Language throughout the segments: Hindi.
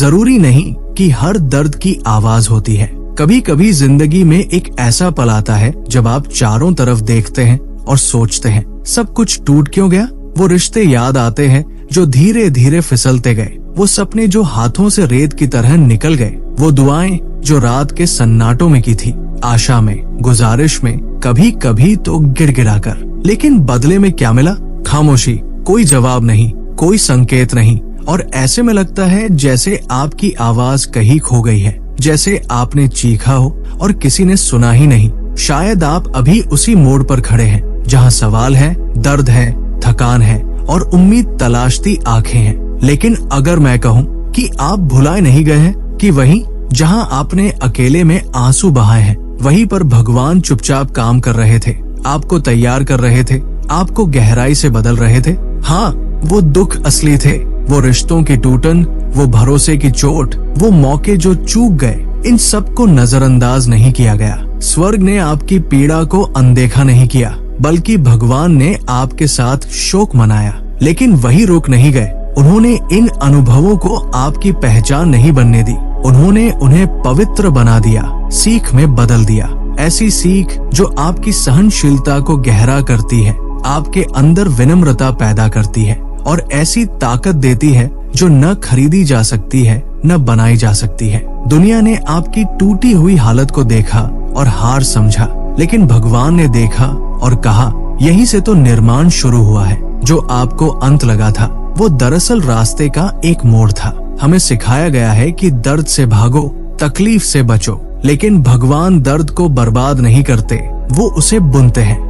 जरूरी नहीं कि हर दर्द की आवाज होती है। कभी कभी जिंदगी में एक ऐसा पल आता है जब आप चारों तरफ देखते हैं और सोचते हैं सब कुछ टूट क्यों गया। वो रिश्ते याद आते हैं जो धीरे धीरे फिसलते गए, वो सपने जो हाथों से रेत की तरह निकल गए, वो दुआएं जो रात के सन्नाटों में की थी, आशा में, गुजारिश में, कभी कभी तो गिड़गिड़ा कर। लेकिन बदले में क्या मिला? खामोशी, कोई जवाब नहीं, कोई संकेत नहीं, और ऐसे में लगता है जैसे आपकी आवाज कहीं खो गई है, जैसे आपने चीखा हो और किसी ने सुना ही नहीं। शायद आप अभी उसी मोड़ पर खड़े हैं जहाँ सवाल है, दर्द है, थकान है और उम्मीद तलाशती आंखें हैं। लेकिन अगर मैं कहूँ कि आप भुलाए नहीं गए हैं, कि वहीं जहाँ आपने अकेले में आंसू बहाए हैं, वहीं पर भगवान चुपचाप काम कर रहे थे, आपको तैयार कर रहे थे, आपको गहराई से बदल रहे थे। हाँ, वो दुख असली थे, वो रिश्तों की टूटन, वो भरोसे की चोट, वो मौके जो चूक गए, इन सब को नजरअंदाज नहीं किया गया। स्वर्ग ने आपकी पीड़ा को अनदेखा नहीं किया, बल्कि भगवान ने आपके साथ शोक मनाया। लेकिन वही रुक नहीं गए, उन्होंने इन अनुभवों को आपकी पहचान नहीं बनने दी, उन्होंने उन्हें पवित्र बना दिया, सीख में बदल दिया। ऐसी सीख जो आपकी सहनशीलता को गहरा करती है, आपके अंदर विनम्रता पैदा करती है और ऐसी ताकत देती है जो न खरीदी जा सकती है, न बनाई जा सकती है। दुनिया ने आपकी टूटी हुई हालत को देखा और हार समझा, लेकिन भगवान ने देखा और कहा, यहीं से तो निर्माण शुरू हुआ है। जो आपको अंत लगा था, वो दरअसल रास्ते का एक मोड़ था। हमें सिखाया गया है कि दर्द से भागो, तकलीफ से बचो, लेकिन भगवान दर्द को बर्बाद नहीं करते, वो उसे बुनते हैं।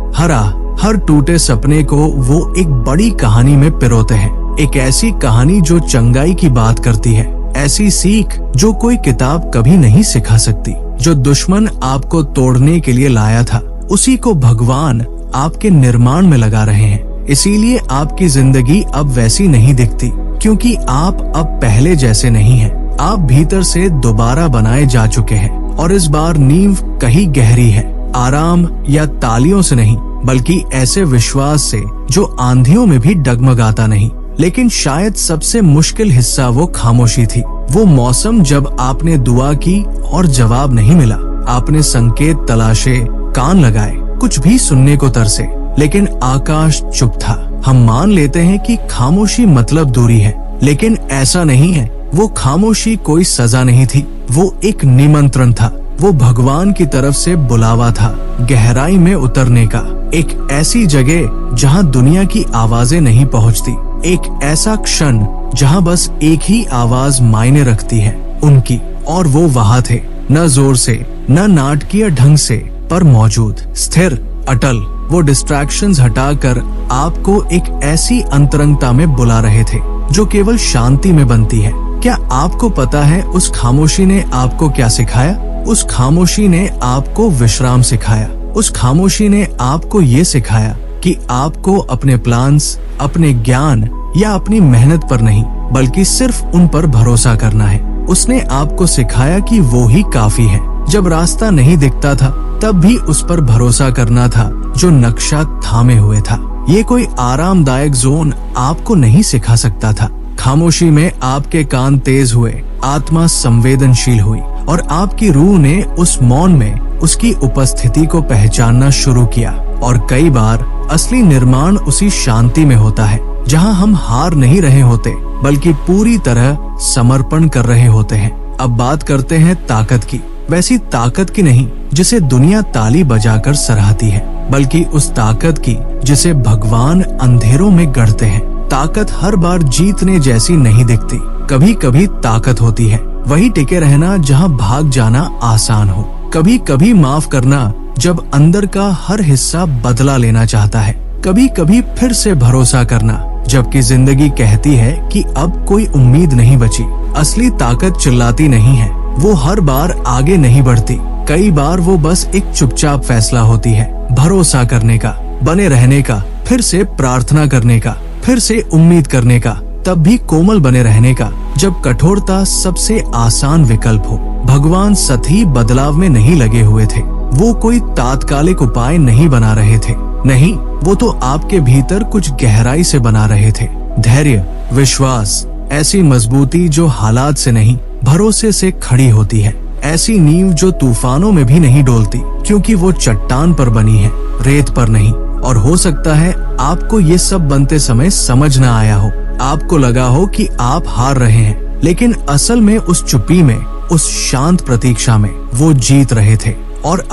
हर टूटे सपने को वो एक बड़ी कहानी में पिरोते हैं, एक ऐसी कहानी जो चंगाई की बात करती है, ऐसी सीख जो कोई किताब कभी नहीं सिखा सकती। जो दुश्मन आपको तोड़ने के लिए लाया था, उसी को भगवान आपके निर्माण में लगा रहे हैं। इसीलिए आपकी जिंदगी अब वैसी नहीं दिखती, क्योंकि आप अब पहले जैसे नहीं हैं। आप भीतर से दोबारा बनाए जा चुके हैं और इस बार नींव कहीं गहरी है, आराम या तालियों से नहीं, बल्कि ऐसे विश्वास से जो आंधियों में भी डगमगाता नहीं। लेकिन शायद सबसे मुश्किल हिस्सा वो खामोशी थी, वो मौसम जब आपने दुआ की और जवाब नहीं मिला। आपने संकेत तलाशे, कान लगाए, कुछ भी सुनने को तरसे, लेकिन आकाश चुप था। हम मान लेते हैं कि खामोशी मतलब दूरी है, लेकिन ऐसा नहीं है। वो खामोशी कोई सजा नहीं थी, वो एक निमंत्रण था, वो भगवान की तरफ से बुलावा था, गहराई में उतरने का। एक ऐसी जगह जहां दुनिया की आवाजें नहीं पहुंचती, एक ऐसा क्षण जहां बस एक ही आवाज मायने रखती है, उनकी। और वो वहां थे, न जोर से, न नाटकीय ढंग से, पर मौजूद, स्थिर, अटल। वो डिस्ट्रैक्शंस हटाकर आपको एक ऐसी अंतरंगता में बुला रहे थे जो केवल शांति में बनती है। क्या आपको पता है उस खामोशी ने आपको क्या सिखाया? उस खामोशी ने आपको विश्राम सिखाया। उस खामोशी ने आपको ये सिखाया कि आपको अपने प्लान्स, अपने ज्ञान या अपनी मेहनत पर नहीं, बल्कि सिर्फ उन पर भरोसा करना है। उसने आपको सिखाया कि वो ही काफी है। जब रास्ता नहीं दिखता था, तब भी उस पर भरोसा करना था जो नक्शा थामे हुए था। ये कोई आरामदायक जोन आपको नहीं सिखा सकता था। खामोशी में आपके कान तेज हुए, आत्मा संवेदनशील हुई और आपकी रूह ने उस मौन में उसकी उपस्थिति को पहचानना शुरू किया। और कई बार असली निर्माण उसी शांति में होता है, जहां हम हार नहीं रहे होते, बल्कि पूरी तरह समर्पण कर रहे होते हैं। अब बात करते हैं ताकत की, वैसी ताकत की नहीं जिसे दुनिया ताली बजाकर सराहती है, बल्कि उस ताकत की जिसे भगवान अंधेरों में गढ़ते हैं। ताकत हर बार जीतने जैसी नहीं दिखती। कभी कभी ताकत होती है वही टिके रहना जहां भाग जाना आसान हो। कभी कभी माफ करना जब अंदर का हर हिस्सा बदला लेना चाहता है। कभी कभी फिर से भरोसा करना जबकि जिंदगी कहती है कि अब कोई उम्मीद नहीं बची। असली ताकत चिल्लाती नहीं है, वो हर बार आगे नहीं बढ़ती। कई बार वो बस एक चुपचाप फैसला होती है, भरोसा करने का, बने रहने का, फिर से प्रार्थना करने का, फिर से उम्मीद करने का, तब भी कोमल बने रहने का जब कठोरता सबसे आसान विकल्प हो। भगवान सतही बदलाव में नहीं लगे हुए थे, वो कोई तात्कालिक उपाय नहीं बना रहे थे। नहीं, वो तो आपके भीतर कुछ गहराई से बना रहे थे। धैर्य, विश्वास, ऐसी मजबूती जो हालात से नहीं भरोसे से खड़ी होती है। ऐसी नींव जो तूफानों में भी नहीं डोलती, क्योंकि वो चट्टान पर बनी है, रेत पर नहीं। और हो सकता है आपको ये सब बनते समय समझ न आया हो, आपको लगा हो कि आप हार रहे हैं, लेकिन असल में उस चुप्पी में, उस शांत प्रतीक्षा में वो जीत रहे थे। और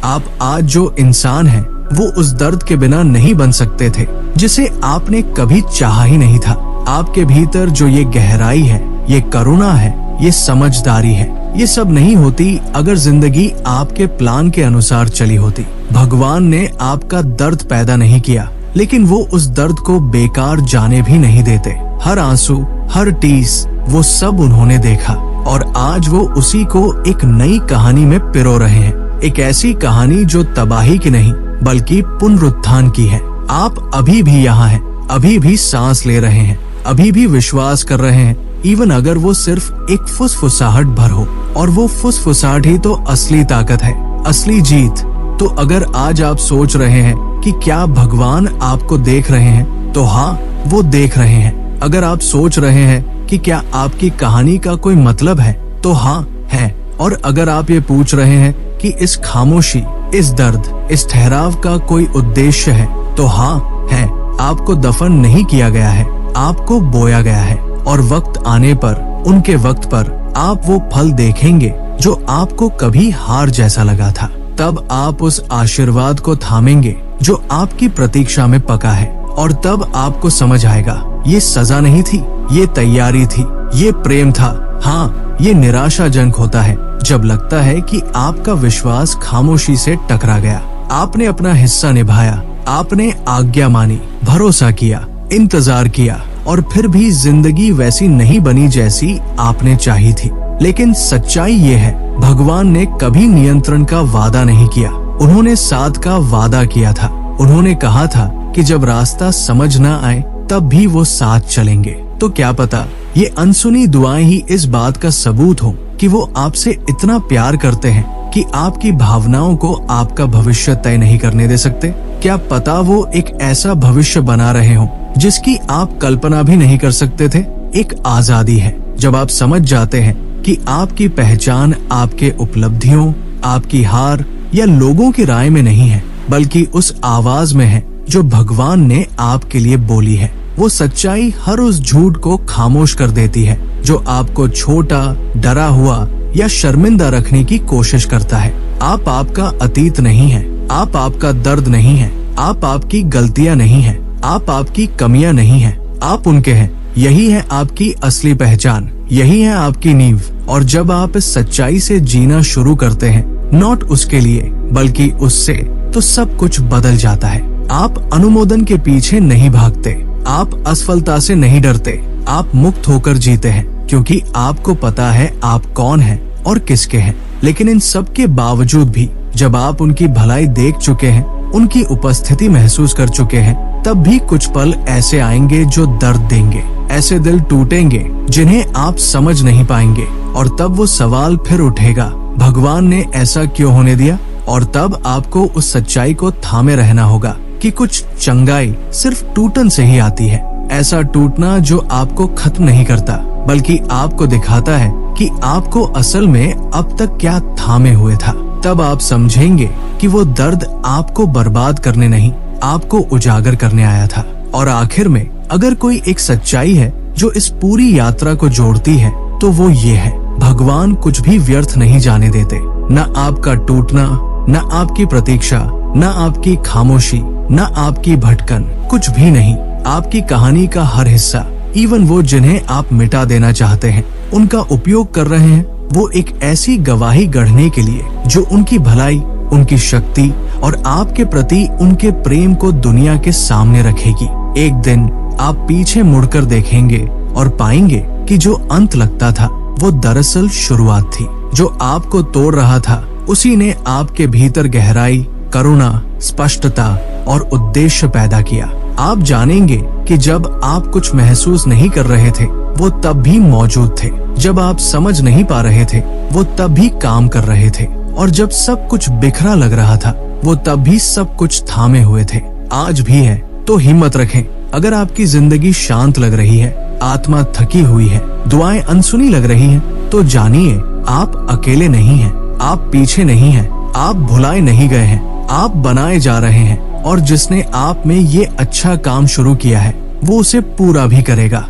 आप आज जो इंसान हैं, वो उस दर्द के बिना नहीं बन सकते थे जिसे आपने कभी चाहा ही नहीं था। आपके भीतर जो ये गहराई है, ये करुणा है, ये समझदारी है, ये सब नहीं होती अगर जिंदगी आपके प्लान के अनुसार चली होती। भगवान ने आपका दर्द पैदा नहीं किया, लेकिन वो उस दर्द को बेकार जाने भी नहीं देते। हर आंसू, हर टीस, वो सब उन्होंने देखा और आज वो उसी को एक नई कहानी में पिरो रहे हैं। एक ऐसी कहानी जो तबाही की नहीं बल्कि पुनरुत्थान की है। आप अभी भी यहाँ हैं, अभी भी सांस ले रहे हैं, अभी भी विश्वास कर रहे हैं, इवन अगर वो सिर्फ एक फुसफुसाहट भर हो। और वो फुसफुसाहट ही तो असली ताकत है, असली जीत। तो अगर आज आप सोच रहे हैं कि क्या भगवान आपको देख रहे हैं, तो हाँ, वो देख रहे हैं। अगर आप सोच रहे हैं कि क्या आपकी कहानी का कोई मतलब है, तो हाँ, है। और अगर आप ये पूछ रहे हैं कि इस खामोशी, इस दर्द, इस ठहराव का कोई उद्देश्य है, तो हाँ, है। आपको दफन नहीं किया गया है, आपको बोया गया है। और वक्त आने पर, उनके वक्त पर आप वो फल देखेंगे जो आपको कभी हार जैसा लगा था। तब आप उस आशीर्वाद को थामेंगे जो आपकी प्रतीक्षा में पका है। और तब आपको समझ आएगा, ये सजा नहीं थी, ये तैयारी थी, ये प्रेम था। हाँ, ये निराशाजनक होता है जब लगता है कि आपका विश्वास खामोशी से टकरा गया। आपने अपना हिस्सा निभाया, आपने आज्ञा मानी, भरोसा किया, इंतजार किया, और फिर भी जिंदगी वैसी नहीं बनी जैसी आपने चाही थी। लेकिन सच्चाई ये है, भगवान ने कभी नियंत्रण का वादा नहीं किया, उन्होंने साथ का वादा किया था। उन्होंने कहा था कि जब रास्ता समझ न आए तब भी वो साथ चलेंगे। तो क्या पता ये अनसुनी दुआएं ही इस बात का सबूत हो कि वो आपसे इतना प्यार करते हैं कि आपकी भावनाओं को आपका भविष्य तय नहीं करने दे सकते। क्या पता वो एक ऐसा भविष्य बना रहे हो जिसकी आप कल्पना भी नहीं कर सकते थे। एक आजादी है जब आप समझ जाते हैं कि आपकी पहचान आपके उपलब्धियों, आपकी हार या लोगों की राय में नहीं है, बल्कि उस आवाज में है जो भगवान ने आपके लिए बोली है। वो सच्चाई हर उस झूठ को खामोश कर देती है जो आपको छोटा, डरा हुआ या शर्मिंदा रखने की कोशिश करता है। आप आपका अतीत नहीं है, आप आपका दर्द नहीं है, आप आपकी गलतियां नहीं है, आप आपकी कमियां नहीं है, आप उनके हैं। यही है आपकी असली पहचान, यही है आपकी नींव। और जब आप इस सच्चाई से जीना शुरू करते हैं, नॉट उसके लिए बल्कि उससे, तो सब कुछ बदल जाता है। आप अनुमोदन के पीछे नहीं भागते, आप असफलता से नहीं डरते, आप मुक्त होकर जीते हैं, क्योंकि आपको पता है आप कौन हैं और किसके हैं। लेकिन इन सब के बावजूद भी जब आप उनकी भलाई देख चुके हैं, उनकी उपस्थिति महसूस कर चुके हैं, तब भी कुछ पल ऐसे आएंगे जो दर्द देंगे, ऐसे दिल टूटेंगे जिन्हें आप समझ नहीं पाएंगे। और तब वो सवाल फिर उठेगा, भगवान ने ऐसा क्यों होने दिया? और तब आपको उस सच्चाई को थामे रहना होगा कि कुछ चंगाई सिर्फ टूटन से ही आती है। ऐसा टूटना जो आपको खत्म नहीं करता, बल्कि आपको दिखाता है कि आपको असल में अब तक क्या थामे हुए था। तब आप समझेंगे कि वो दर्द आपको बर्बाद करने नहीं, आपको उजागर करने आया था। और आखिर में अगर कोई एक सच्चाई है जो इस पूरी यात्रा को जोड़ती है, तो वो ये है, भगवान कुछ भी व्यर्थ नहीं जाने देते। न आपका टूटना, न आपकी प्रतीक्षा, न आपकी खामोशी, न आपकी भटकन, कुछ भी नहीं। आपकी कहानी का हर हिस्सा, इवन वो जिन्हें आप मिटा देना चाहते हैं, उनका उपयोग कर रहे हैं। वो एक ऐसी गवाही गढ़ने के लिए जो उनकी भलाई, उनकी शक्ति और आपके प्रति उनके प्रेम को दुनिया के सामने रखेगी। एक दिन आप पीछे मुड़कर देखेंगे और पाएंगे कि जो अंत लगता था वो दरअसल शुरुआत थी। जो आपको तोड़ रहा था उसी ने आपके भीतर गहराई, करुणा, स्पष्टता और उद्देश्य पैदा किया। आप जानेंगे कि जब आप कुछ महसूस नहीं कर रहे थे, वो तब भी मौजूद थे। जब आप समझ नहीं पा रहे थे, वो तब भी काम कर रहे थे। और जब सब कुछ बिखरा लग रहा था, वो तब भी सब कुछ थामे हुए थे। आज भी है तो हिम्मत रखें। अगर आपकी जिंदगी शांत लग रही है, आत्मा थकी हुई है, दुआएं अनसुनी लग रही हैं, तो जानिए आप अकेले नहीं हैं, आप पीछे नहीं हैं, आप भुलाए नहीं गए हैं, आप बनाए जा रहे हैं और जिसने आप में ये अच्छा काम शुरू किया है वो उसे पूरा भी करेगा।